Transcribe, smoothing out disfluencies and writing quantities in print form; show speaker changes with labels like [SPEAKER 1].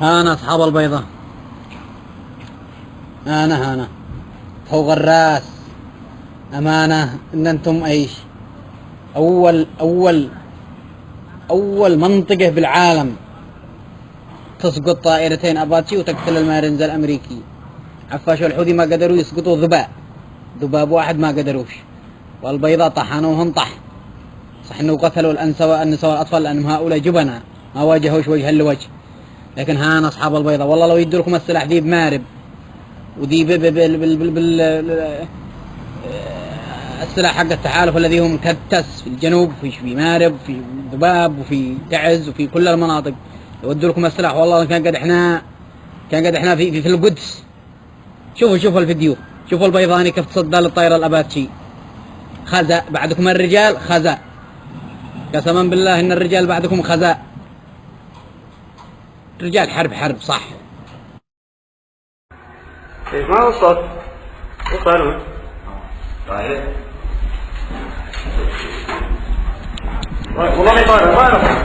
[SPEAKER 1] هانا أصحاب البيضة، هانا فوق الراس. أمانة إن أنتم إيش أول منطقة بالعالم تسقط طائرتين أباتشي وتقتل المارينز الأمريكي. عفاش والحوثي ما قدروا يسقطوا ذباب واحد ما قدروش، والبيضة طحنوهم طح. صح إنه قتلوا النساء والأطفال لأنهم هؤلاء جبناء ما واجهوش وجها لوجه، لكن هان أصحاب البيضة والله لو يدركم السلاح ذي بمارب وذي السلاح حق التحالف الذي هو مكتس في الجنوب، في مارب، في ذباب، وفي تعز، وفي كل المناطق. يودوا لكم السلاح والله كان قد احنا في القدس. شوفوا الفيديو، شوفوا البيضاني كيف تصدى للطائرة الأباتشي. خزاء بعدكم الرجال، خزاء قسما بالله إن الرجال بعدكم خزاء. رجال حرب صح.
[SPEAKER 2] ايش ما هو الصوت؟ وصلوا طيب والله ما يطالع